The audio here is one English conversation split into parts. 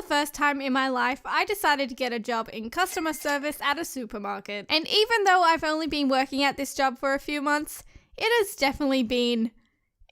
first time in my life, I decided to get a job in customer service at a supermarket. And even though I've only been working at this job for a few months, it has definitely been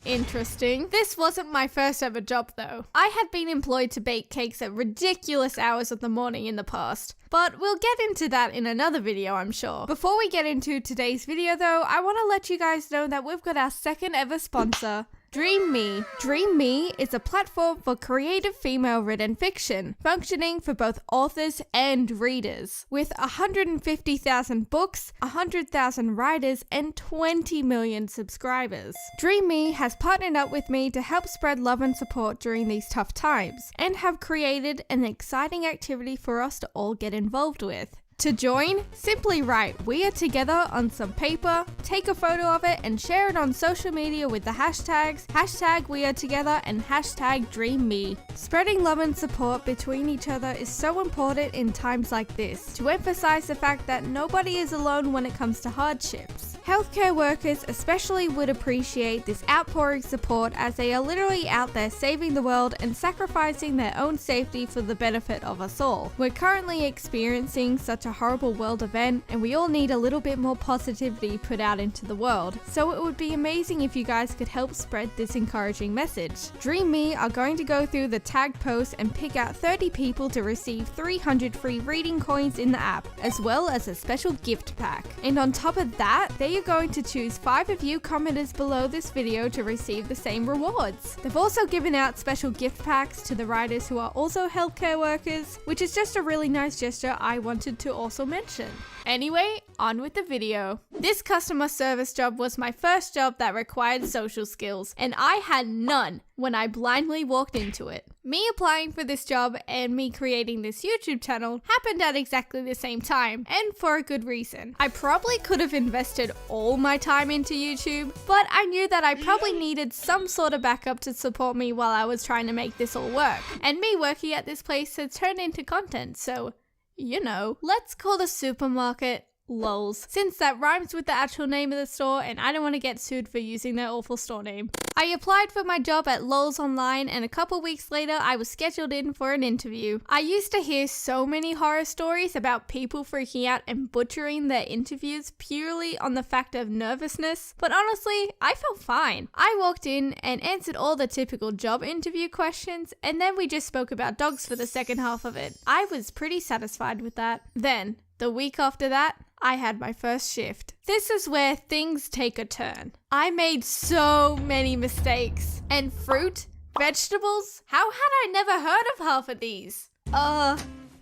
interesting. This wasn't my first ever job though. I had been employed to bake cakes at ridiculous hours of the morning in the past, but we'll get into that in another video, I'm sure. Before we get into today's video though, I want to let you guys know that we've got our second ever sponsor, Dream Me. Dream Me is a platform for creative female-written fiction, functioning for both authors and readers. With 150,000 books, 100,000 writers, and 20 million subscribers. Dream Me has partnered up with me to help spread love and support during these tough times, and have created an exciting activity for us to all get involved with. To join, simply write "We Are Together" on some paper, take a photo of it, and share it on social media with the hashtags #WeAreTogether and #DreamMe. Spreading love and support between each other is so important in times like this, to emphasize the fact that nobody is alone when it comes to hardships. Healthcare workers especially would appreciate this outpouring support, as they are literally out there saving the world and sacrificing their own safety for the benefit of us all. We're currently experiencing such a horrible world event, and we all need a little bit more positivity put out into the world, so it would be amazing if you guys could help spread this encouraging message. Dream Me are going to go through the tagged posts and pick out 30 people to receive 300 free reading coins in the app, as well as a special gift pack. And on top of that, they are going to choose 5 of you commenters below this video to receive the same rewards. They've also given out special gift packs to the writers who are also healthcare workers, which is just a really nice gesture I wanted to also mention. Anyway, on with the video. This customer service job was my first job that required social skills, and I had none when I blindly walked into it. Me applying for this job and me creating this YouTube channel happened at exactly the same time, and for a good reason. I probably could have invested all my time into YouTube, but I knew that I probably needed some sort of backup to support me while I was trying to make this all work. And me working at this place had turned into content, so you know. Let's call the supermarket Lols, since that rhymes with the actual name of the store and I don't want to get sued for using their awful store name. I applied for my job at Lols online, and a couple weeks later I was scheduled in for an interview. I used to hear so many horror stories about people freaking out and butchering their interviews purely on the fact of nervousness, but honestly, I felt fine. I walked in and answered all the typical job interview questions, and then we just spoke about dogs for the second half of it. I was pretty satisfied with that. Then, the week after that, I had my first shift. This is where things take a turn. I made so many mistakes. And fruit? Vegetables? How had I never heard of half of these?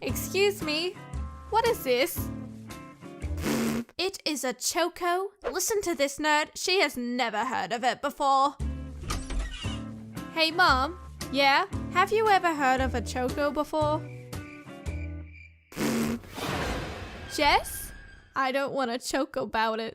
Excuse me? What is this? It is a Choco. Listen to this nerd. She has never heard of it before. Hey Mom? Yeah? Have you ever heard of a Choco before? Jess? I don't want to choke about it.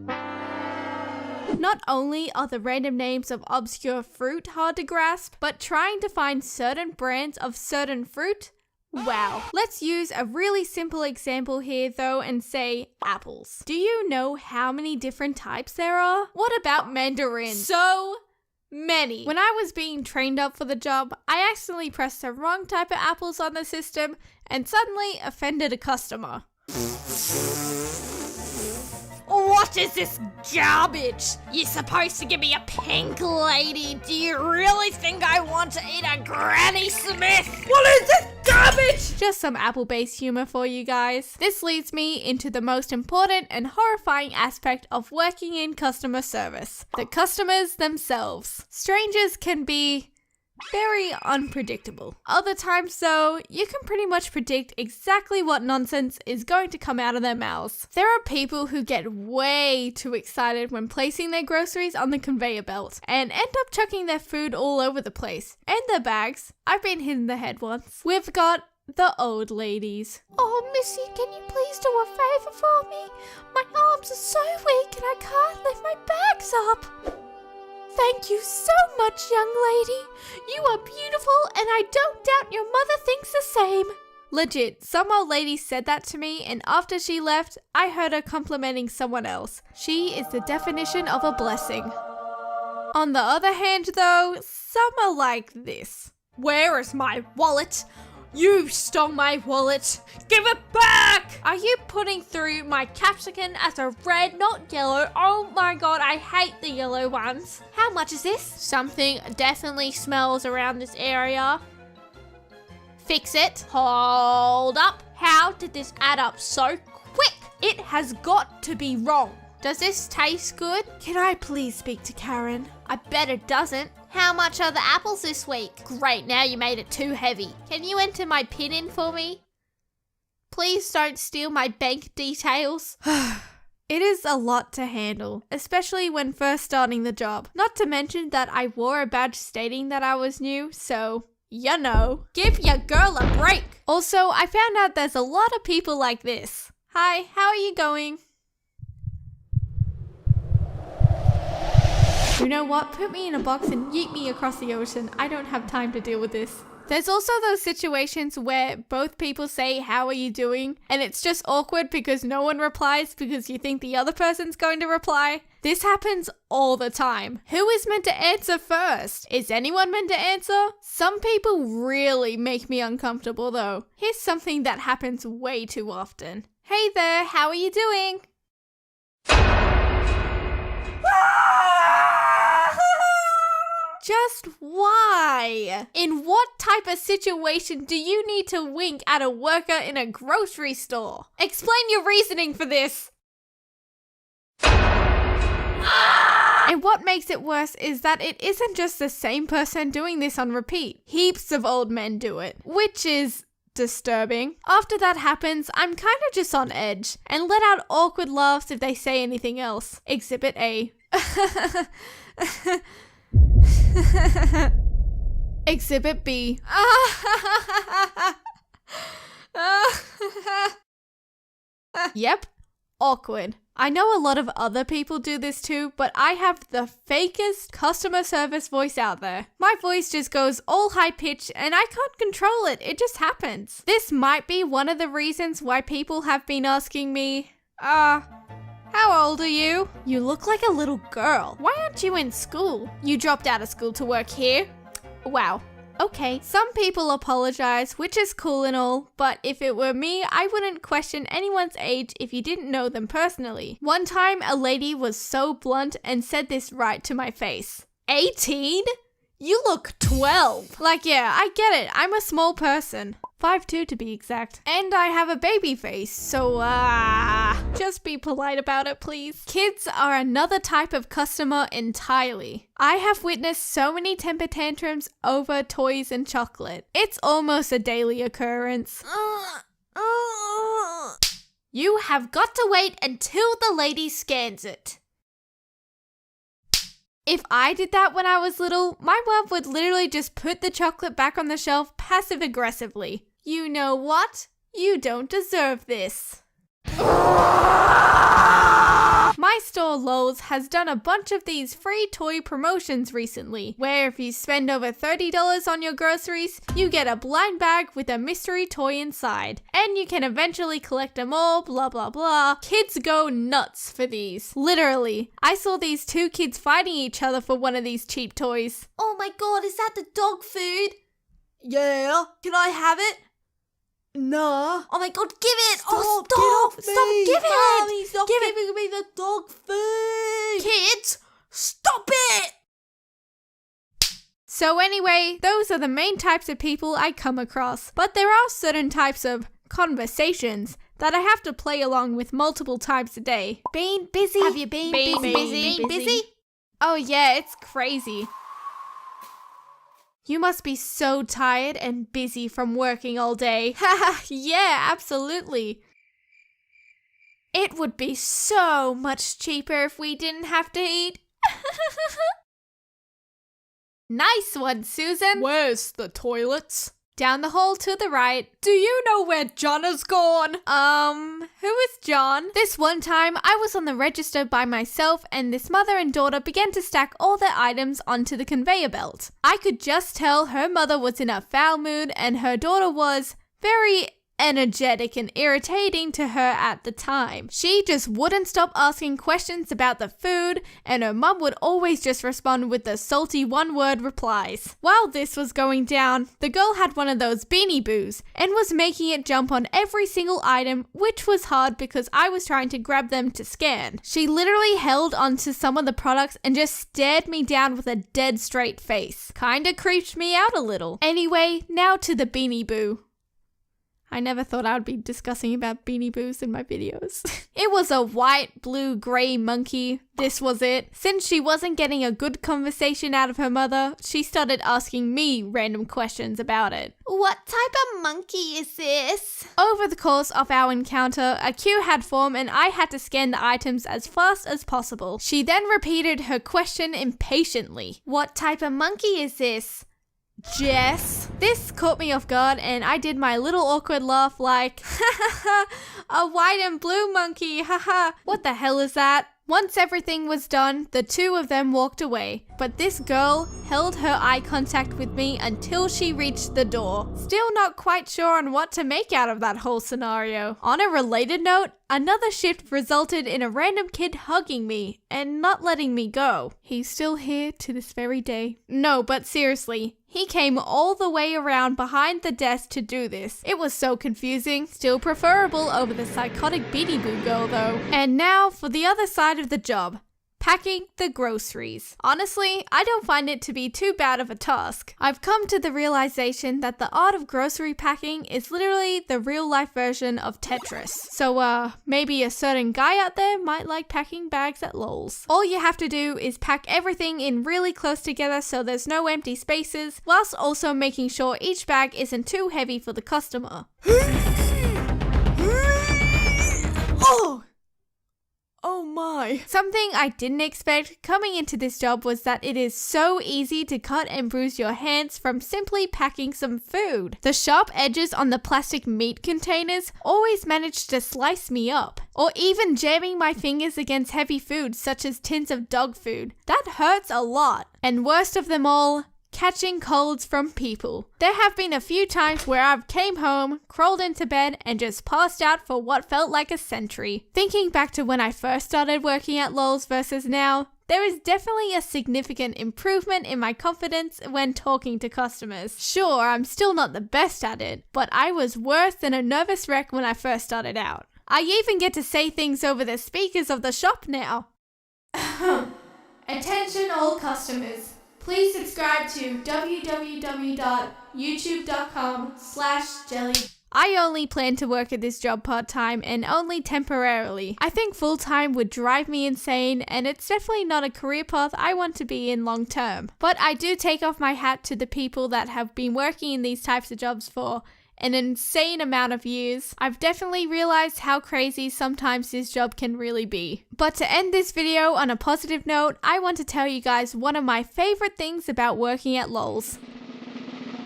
Not only are the random names of obscure fruit hard to grasp, but trying to find certain brands of certain fruit? Wow. Let's use a really simple example here though and say apples. Do you know how many different types there are? What about mandarins? So many. When I was being trained up for the job, I accidentally pressed the wrong type of apples on the system and suddenly offended a customer. What is this garbage? You're supposed to give me a pink lady. Do you really think I want to eat a Granny Smith? What is this garbage? Just some apple-based humor for you guys. This leads me into the most important and horrifying aspect of working in customer service. The customers themselves. Strangers can be very unpredictable. Other times though, you can pretty much predict exactly what nonsense is going to come out of their mouths. There are people who get way too excited when placing their groceries on the conveyor belt and end up chucking their food all over the place. And their bags. I've been hit in the head once. We've got the old ladies. Oh, Missy, can you please do a favor for me? My arms are so weak and I can't lift my bags up. Thank you so much, young lady. You are beautiful, and I don't doubt your mother thinks the same. Legit, some old lady said that to me, and after she left, I heard her complimenting someone else. She is the definition of a blessing. On the other hand, though, some are like this. Where is my wallet? You stole my wallet. Give it back! Are you putting through my capsicum as a red, not yellow? Oh my god, I hate the yellow ones. How much is this? Something definitely smells around this area. Fix it. Hold up. How did this add up so quick? It has got to be wrong. Does this taste good? Can I please speak to Karen? I bet it doesn't. How much are the apples this week? Great, now you made it too heavy. Can you enter my PIN in for me? Please don't steal my bank details. It is a lot to handle, especially when first starting the job. Not to mention that I wore a badge stating that I was new, so you know. Give your girl a break. Also, I found out there's a lot of people like this. Hi, how are you going? You know what? Put me in a box and yeet me across the ocean. I don't have time to deal with this. There's also those situations where both people say, how are you doing? And it's just awkward because no one replies because you think the other person's going to reply. This happens all the time. Who is meant to answer first? Is anyone meant to answer? Some people really make me uncomfortable though. Here's something that happens way too often. Hey there, how are you doing? Just why? In what type of situation do you need to wink at a worker in a grocery store? Explain your reasoning for this. And what makes it worse is that it isn't just the same person doing this on repeat. Heaps of old men do it, which is disturbing. After that happens, I'm kind of just on edge and let out awkward laughs if they say anything else. Exhibit A. Exhibit B. Yep, awkward. I know a lot of other people do this too, but I have the fakest customer service voice out there. My voice just goes all high pitched and I can't control it. It just happens. This might be one of the reasons why people have been asking me, how old are you? You look like a little girl. Why aren't you in school? You dropped out of school to work here? Wow. Okay, some people apologize, which is cool and all, but if it were me, I wouldn't question anyone's age if you didn't know them personally. One time, a lady was so blunt and said this right to my face. 18? You look 12. Like, yeah, I get it. I'm a small person. 5'2" to be exact. And I have a baby face, so just be polite about it, please. Kids are another type of customer entirely. I have witnessed so many temper tantrums over toys and chocolate. It's almost a daily occurrence. You have got to wait until the lady scans it. If I did that when I was little, my mom would literally just put the chocolate back on the shelf passive-aggressively. You know what? You don't deserve this. My store, Lols, has done a bunch of these free toy promotions recently, where if you spend over $30 on your groceries, you get a blind bag with a mystery toy inside, and you can eventually collect them all, blah blah blah. Kids go nuts for these. Literally. I saw these two kids fighting each other for one of these cheap toys. Oh my god, is that the dog food? Yeah, can I have it? Nah. Oh my god, give it! Stop, Oh, stop! get off Stop, me. give it! Mommy, stop Give it. giving me the dog food! Kids, stop it! So anyway, those are the main types of people I come across. But there are certain types of conversations that I have to play along with multiple times a day. Being busy. Have you been busy? Oh yeah, it's crazy. You must be so tired and busy from working all day. Haha, yeah, absolutely. It would be so much cheaper if we didn't have to eat. Nice one, Susan. Where's the toilets? Down the hall to the right. Do you know where John has gone? Who is John? This one time, I was on the register by myself and this mother and daughter began to stack all their items onto the conveyor belt. I could just tell her mother was in a foul mood and her daughter was very energetic and irritating to her at the time. She just wouldn't stop asking questions about the food, and her mum would always just respond with the salty one-word replies. While this was going down, the girl had one of those Beanie Boos and was making it jump on every single item, which was hard because I was trying to grab them to scan. She literally held onto some of the products and just stared me down with a dead straight face. Kinda creeped me out a little. Anyway, now to the Beanie Boo. I never thought I would be discussing about Beanie Boos in my videos. It was a white, blue, grey monkey. This was it. Since she wasn't getting a good conversation out of her mother, she started asking me random questions about it. What type of monkey is this? Over the course of our encounter, a queue had formed and I had to scan the items as fast as possible. She then repeated her question impatiently. What type of monkey is this? Jess. This caught me off guard and I did my little awkward laugh like, a white and blue monkey, haha. What the hell is that? Once everything was done, the two of them walked away, but this girl held her eye contact with me until she reached the door. Still not quite sure on what to make out of that whole scenario. On a related note, another shift resulted in a random kid hugging me and not letting me go. He's still here to this very day. No, but seriously, he came all the way around behind the desk to do this. It was so confusing. Still preferable over the psychotic Beanie Boo girl though. And now for the other side of the job. Packing the groceries. Honestly, I don't find it to be too bad of a task. I've come to the realization that the art of grocery packing is literally the real life version of Tetris. So maybe a certain guy out there might like packing bags at Lols. All you have to do is pack everything in really close together so there's no empty spaces, whilst also making sure each bag isn't too heavy for the customer. Oh my. Something I didn't expect coming into this job was that it is so easy to cut and bruise your hands from simply packing some food. The sharp edges on the plastic meat containers always manage to slice me up. Or even jamming my fingers against heavy food such as tins of dog food. That hurts a lot. And worst of them all, catching colds from people. There have been a few times where I've came home, crawled into bed, and just passed out for what felt like a century. Thinking back to when I first started working at Lols versus now, there is definitely a significant improvement in my confidence when talking to customers. Sure, I'm still not the best at it, but I was worse than a nervous wreck when I first started out. I even get to say things over the speakers of the shop now. Attention all customers. Please subscribe to www.youtube.com/jelly. I only plan to work at this job part-time and only temporarily. I think full-time would drive me insane and it's definitely not a career path I want to be in long-term. But I do take off my hat to the people that have been working in these types of jobs for an insane amount of years. I've definitely realized how crazy sometimes this job can really be. But to end this video on a positive note, I want to tell you guys one of my favorite things about working at Lols.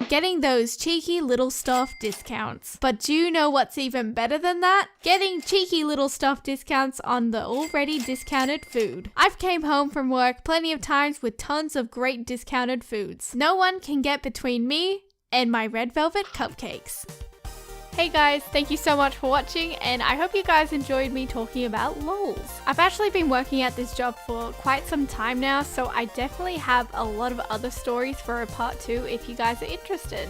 Getting those cheeky little stuff discounts. But do you know what's even better than that? Getting cheeky little stuff discounts on the already discounted food. I've came home from work plenty of times with tons of great discounted foods. No one can get between me and my red velvet cupcakes. Hey guys, thank you so much for watching and I hope you guys enjoyed me talking about Lols. I've actually been working at this job for quite some time now, so I definitely have a lot of other stories for a part 2 if you guys are interested.